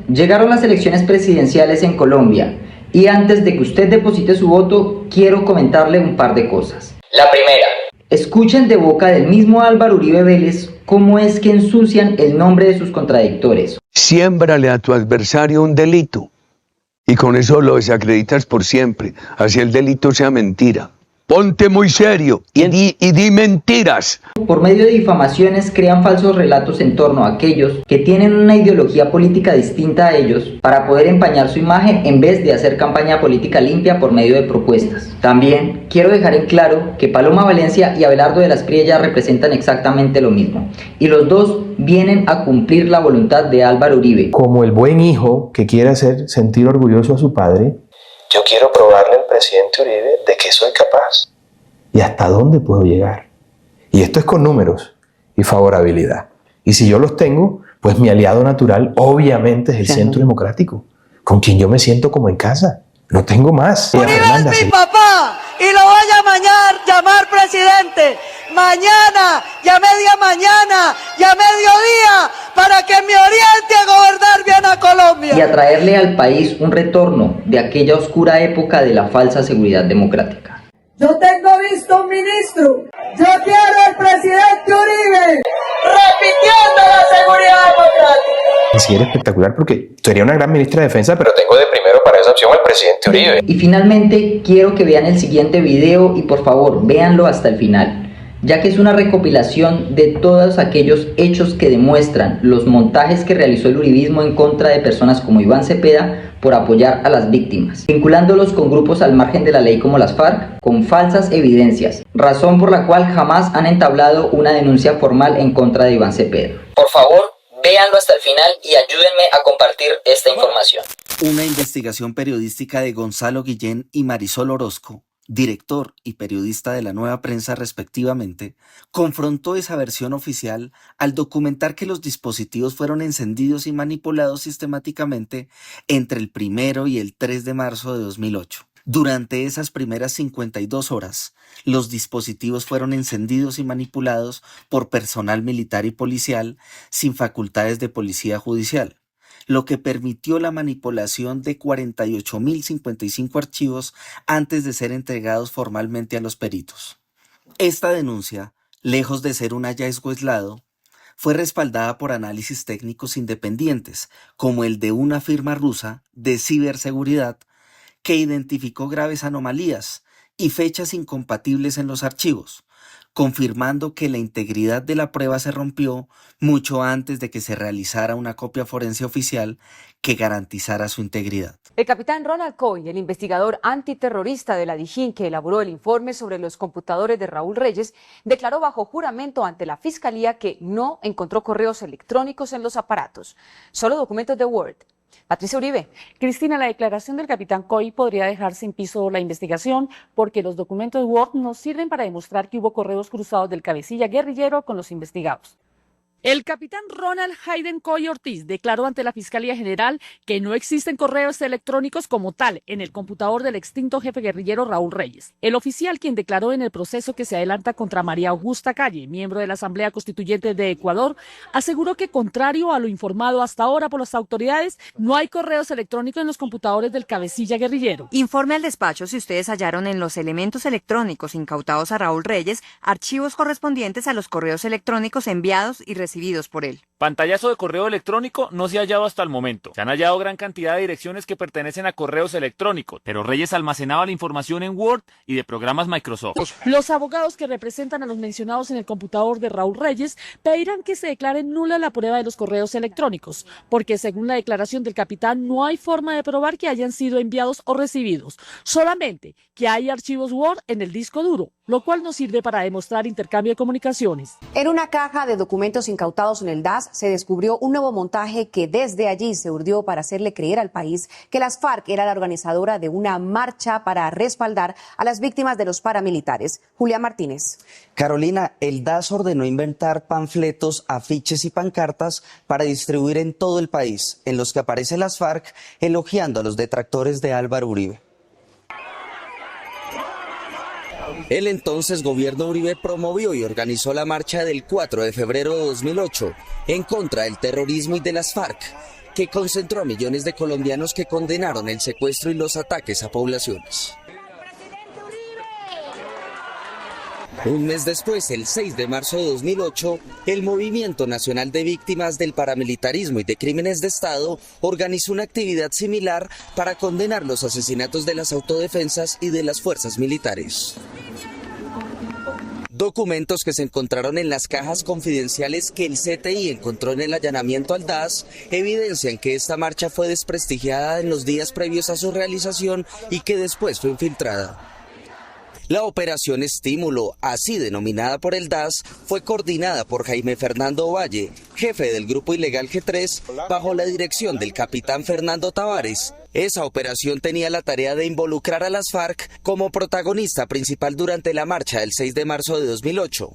Llegaron las elecciones presidenciales en Colombia y antes de que usted deposite su voto, quiero comentarle un par de cosas. La primera, escuchen de boca del mismo Álvaro Uribe Vélez cómo es que ensucian el nombre de sus contradictores. Siémbrale a tu adversario un delito y con eso lo desacreditas por siempre, así el delito sea mentira. Ponte muy serio y di mentiras. Por medio de difamaciones crean falsos relatos en torno a aquellos que tienen una ideología política distinta a ellos para poder empañar su imagen en vez de hacer campaña política limpia por medio de propuestas. También quiero dejar en claro que Paloma Valencia y Abelardo de las Priellas representan exactamente lo mismo y los dos vienen a cumplir la voluntad de Álvaro Uribe. Como el buen hijo que quiere hacer sentir orgulloso a su padre, yo quiero probarle al presidente Uribe de que soy capaz y hasta dónde puedo llegar. Y esto es con números y favorabilidad. Y si yo los tengo, pues mi aliado natural obviamente es el Centro Democrático, con quien yo me siento como en casa. No tengo más. Uribe es mi papá y lo voy a llamar presidente. Mañana, ya media mañana, ya mediodía, para que me oriente a gobernar bien a Colombia. Y a traerle al país un retorno de aquella oscura época de la falsa seguridad democrática. Yo tengo visto un ministro. Yo quiero al presidente Uribe repitiendo la seguridad democrática. Sí, era espectacular porque sería una gran ministra de Defensa, pero tengo de primero para esa opción al presidente Uribe. Y finalmente quiero que vean el siguiente video y por favor véanlo hasta el final, ya que es una recopilación de todos aquellos hechos que demuestran los montajes que realizó el uribismo en contra de personas como Iván Cepeda por apoyar a las víctimas, vinculándolos con grupos al margen de la ley como las FARC, con falsas evidencias, razón por la cual jamás han entablado una denuncia formal en contra de Iván Cepeda. Por favor, véanlo hasta el final y ayúdenme a compartir esta información. Una investigación periodística de Gonzalo Guillén y Marisol Orozco, director y periodista de La Nueva Prensa respectivamente, confrontó esa versión oficial al documentar que los dispositivos fueron encendidos y manipulados sistemáticamente entre el 1 y el 3 de marzo de 2008. Durante esas primeras 52 horas, los dispositivos fueron encendidos y manipulados por personal militar y policial sin facultades de policía judicial, lo que permitió la manipulación de 48.055 archivos antes de ser entregados formalmente a los peritos. Esta denuncia, lejos de ser un hallazgo aislado, fue respaldada por análisis técnicos independientes, como el de una firma rusa de ciberseguridad que identificó graves anomalías y fechas incompatibles en los archivos, confirmando que la integridad de la prueba se rompió mucho antes de que se realizara una copia forense oficial que garantizara su integridad. El capitán Ronald Coy, el investigador antiterrorista de la DIJÍN que elaboró el informe sobre los computadores de Raúl Reyes, declaró bajo juramento ante la Fiscalía que no encontró correos electrónicos en los aparatos, solo documentos de Word. Patricia Uribe. Cristina, la declaración del capitán Coy podría dejar sin piso la investigación porque los documentos Word no sirven para demostrar que hubo correos cruzados del cabecilla guerrillero con los investigados. El capitán Ronald Hayden Coy Ortiz declaró ante la Fiscalía General que no existen correos electrónicos como tal en el computador del extinto jefe guerrillero Raúl Reyes. El oficial, quien declaró en el proceso que se adelanta contra María Augusta Calle, miembro de la Asamblea Constituyente de Ecuador, aseguró que, contrario a lo informado hasta ahora por las autoridades, no hay correos electrónicos en los computadores del cabecilla guerrillero. Informe al despacho si ustedes hallaron en los elementos electrónicos incautados a Raúl Reyes archivos correspondientes a los correos electrónicos enviados y recibidos por él. Pantallazo de correo electrónico no se ha hallado hasta el momento. Se han hallado gran cantidad de direcciones que pertenecen a correos electrónicos, pero Reyes almacenaba la información en Word y de programas Microsoft. Los abogados que representan a los mencionados en el computador de Raúl Reyes pedirán que se declare nula la prueba de los correos electrónicos, porque según la declaración del capitán no hay forma de probar que hayan sido enviados o recibidos, solamente que hay archivos Word en el disco duro, lo cual no sirve para demostrar intercambio de comunicaciones. En una caja de documentos incautados en el DAS se descubrió un nuevo montaje que desde allí se urdió para hacerle creer al país que las FARC era la organizadora de una marcha para respaldar a las víctimas de los paramilitares. Julián Martínez. Carolina, el DAS ordenó inventar panfletos, afiches y pancartas para distribuir en todo el país, en los que aparecen las FARC elogiando a los detractores de Álvaro Uribe. El entonces gobierno Uribe promovió y organizó la marcha del 4 de febrero de 2008 en contra del terrorismo y de las FARC, que concentró a millones de colombianos que condenaron el secuestro y los ataques a poblaciones. Un mes después, el 6 de marzo de 2008, el Movimiento Nacional de Víctimas del Paramilitarismo y de Crímenes de Estado organizó una actividad similar para condenar los asesinatos de las autodefensas y de las fuerzas militares. Documentos que se encontraron en las cajas confidenciales que el CTI encontró en el allanamiento al DAS evidencian que esta marcha fue desprestigiada en los días previos a su realización y que después fue infiltrada. La operación Estímulo, así denominada por el DAS, fue coordinada por Jaime Fernando Valle, jefe del grupo ilegal G3, bajo la dirección del capitán Fernando Tavares. Esa operación tenía la tarea de involucrar a las FARC como protagonista principal durante la marcha del 6 de marzo de 2008.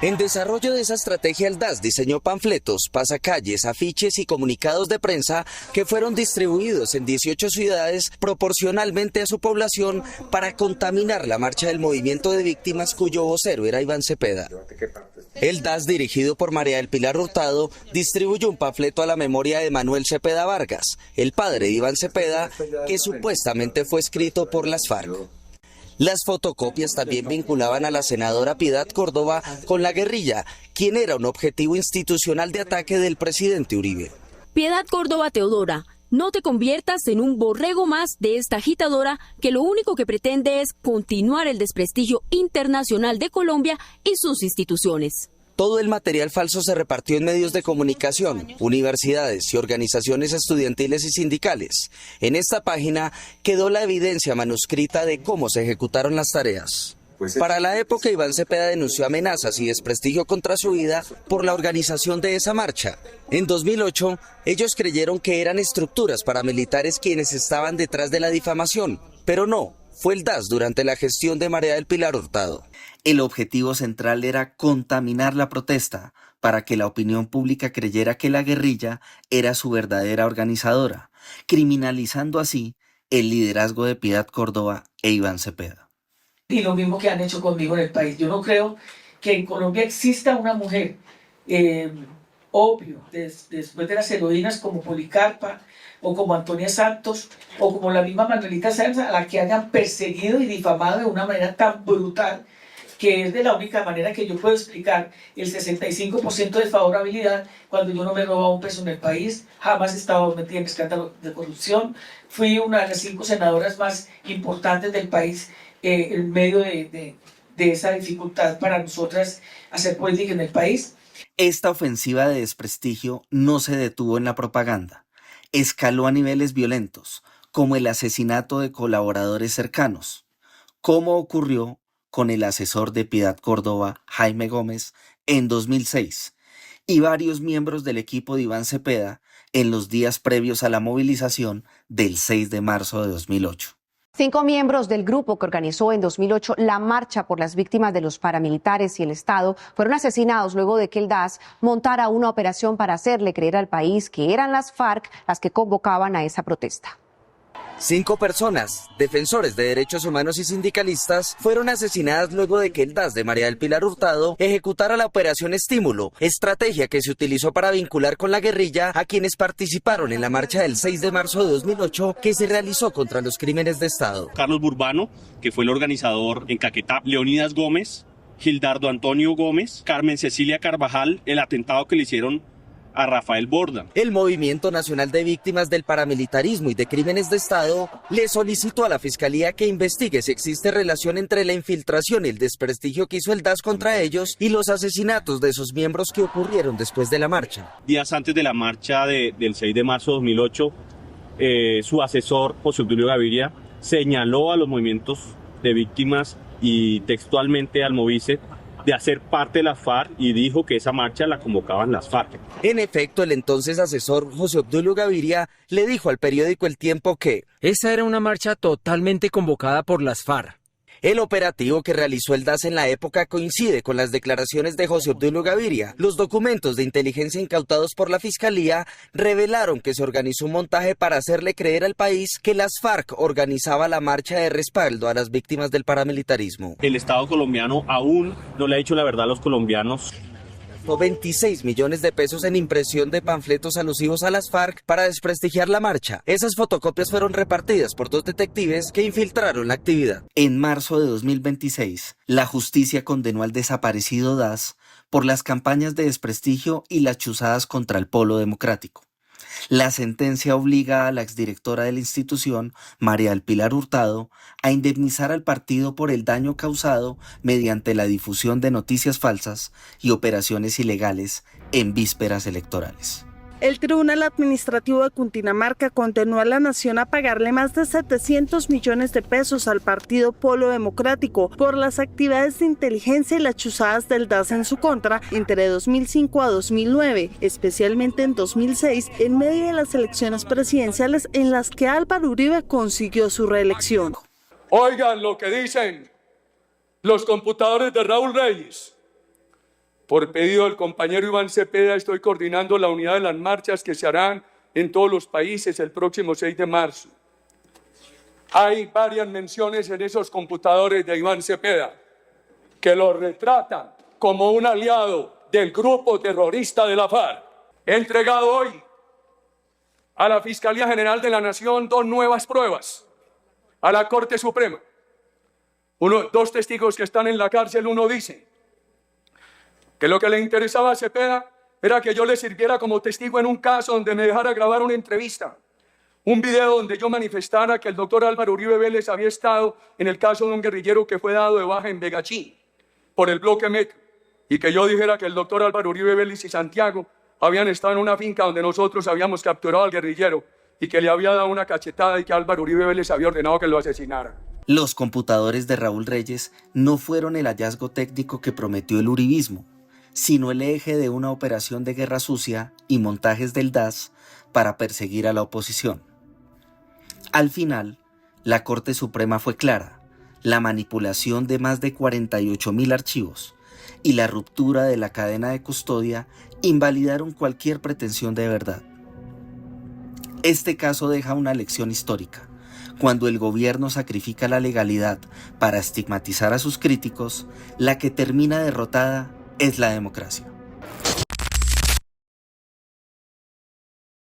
En desarrollo de esa estrategia, el DAS diseñó panfletos, pasacalles, afiches y comunicados de prensa que fueron distribuidos en 18 ciudades proporcionalmente a su población para contaminar la marcha del movimiento de víctimas cuyo vocero era Iván Cepeda. El DAS, dirigido por María del Pilar Hurtado, distribuyó un panfleto a la memoria de Manuel Cepeda Vargas, el padre de Iván Cepeda, que supuestamente fue escrito por las FARC. Las fotocopias también vinculaban a la senadora Piedad Córdoba con la guerrilla, quien era un objetivo institucional de ataque del presidente Uribe. Piedad Córdoba Teodora, no te conviertas en un borrego más de esta agitadora que lo único que pretende es continuar el desprestigio internacional de Colombia y sus instituciones. Todo el material falso se repartió en medios de comunicación, universidades y organizaciones estudiantiles y sindicales. En esta página quedó la evidencia manuscrita de cómo se ejecutaron las tareas. Para la época, Iván Cepeda denunció amenazas y desprestigio contra su vida por la organización de esa marcha. En 2008, ellos creyeron que eran estructuras paramilitares quienes estaban detrás de la difamación, pero no, fue el DAS durante la gestión de María del Pilar Hurtado. El objetivo central era contaminar la protesta para que la opinión pública creyera que la guerrilla era su verdadera organizadora, criminalizando así el liderazgo de Piedad Córdoba e Iván Cepeda. Y lo mismo que han hecho conmigo en el país. Yo no creo que en Colombia exista una mujer, obvio, después de las heroínas como Policarpa o como Antonia Santos o como la misma Manuelita Sáenz, a la que hayan perseguido y difamado de una manera tan brutal, que es de la única manera que yo puedo explicar el 65% de favorabilidad cuando yo no me he robado un peso en el país, jamás he estado metida en escándalo de corrupción, fui una de las 5 senadoras más importantes del país en medio de esa dificultad para nosotras hacer política en el país. Esta ofensiva de desprestigio no se detuvo en la propaganda, escaló a niveles violentos, como el asesinato de colaboradores cercanos, como ocurrió con el asesor de Piedad Córdoba, Jaime Gómez, en 2006, y varios miembros del equipo de Iván Cepeda en los días previos a la movilización del 6 de marzo de 2008. 5 miembros del grupo que organizó en 2008 la marcha por las víctimas de los paramilitares y el Estado fueron asesinados luego de que el DAS montara una operación para hacerle creer al país que eran las FARC las que convocaban a esa protesta. 5 personas, defensores de derechos humanos y sindicalistas, fueron asesinadas luego de que el DAS de María del Pilar Hurtado ejecutara la operación Estímulo, estrategia que se utilizó para vincular con la guerrilla a quienes participaron en la marcha del 6 de marzo de 2008 que se realizó contra los crímenes de Estado. Carlos Burbano, que fue el organizador en Caquetá, Leonidas Gómez, Gildardo Antonio Gómez, Carmen Cecilia Carvajal, el atentado que le hicieron a Rafael Borda. El Movimiento Nacional de Víctimas del Paramilitarismo y de Crímenes de Estado le solicitó a la Fiscalía que investigue si existe relación entre la infiltración y el desprestigio que hizo el DAS contra ellos y los asesinatos de sus miembros que ocurrieron después de la marcha. Días antes de la marcha del 6 de marzo de 2008, su asesor, José Obdulio Gaviria, señaló a los movimientos de víctimas y textualmente al Movice de hacer parte de la FARC y dijo que esa marcha la convocaban las FARC. En efecto, el entonces asesor José Obdulio Gaviria le dijo al periódico El Tiempo que esa era una marcha totalmente convocada por las FARC. El operativo que realizó el DAS en la época coincide con las declaraciones de José Obdulio Gaviria. Los documentos de inteligencia incautados por la Fiscalía revelaron que se organizó un montaje para hacerle creer al país que las FARC organizaba la marcha de respaldo a las víctimas del paramilitarismo. El Estado colombiano aún no le ha dicho la verdad a los colombianos gastó 26 millones de pesos en impresión de panfletos alusivos a las FARC para desprestigiar la marcha. Esas fotocopias fueron repartidas por 2 detectives que infiltraron la actividad. En marzo de 2026, la justicia condenó al desaparecido DAS por las campañas de desprestigio y las chuzadas contra el Polo Democrático. La sentencia obliga a la exdirectora de la institución, María del Pilar Hurtado, a indemnizar al partido por el daño causado mediante la difusión de noticias falsas y operaciones ilegales en vísperas electorales. El Tribunal Administrativo de Cundinamarca condenó a la Nación a pagarle más de 700 millones de pesos al partido Polo Democrático por las actividades de inteligencia y las chuzadas del DAS en su contra entre 2005 a 2009, especialmente en 2006, en medio de las elecciones presidenciales en las que Álvaro Uribe consiguió su reelección. Oigan lo que dicen los computadores de Raúl Reyes. Por pedido del compañero Iván Cepeda, estoy coordinando la unidad de las marchas que se harán en todos los países el próximo 6 de marzo. Hay varias menciones en esos computadores de Iván Cepeda que lo retratan como un aliado del grupo terrorista de la FARC. He entregado hoy a la Fiscalía General de la Nación 2 nuevas pruebas, a la Corte Suprema. 2 testigos que están en la cárcel, uno dice que lo que le interesaba a Cepeda era que yo le sirviera como testigo en un caso donde me dejara grabar una entrevista, un video donde yo manifestara que el doctor Álvaro Uribe Vélez había estado en el caso de un guerrillero que fue dado de baja en Vegachí por el bloque Metro, y que yo dijera que el doctor Álvaro Uribe Vélez y Santiago habían estado en una finca donde nosotros habíamos capturado al guerrillero y que le había dado una cachetada y que Álvaro Uribe Vélez había ordenado que lo asesinara. Los computadores de Raúl Reyes no fueron el hallazgo técnico que prometió el uribismo, sino el eje de una operación de guerra sucia y montajes del DAS para perseguir a la oposición. Al final, la Corte Suprema fue clara: la manipulación de más de 48.000 archivos y la ruptura de la cadena de custodia invalidaron cualquier pretensión de verdad. Este caso deja una lección histórica. Cuando el gobierno sacrifica la legalidad para estigmatizar a sus críticos, la que termina derrotada es la democracia.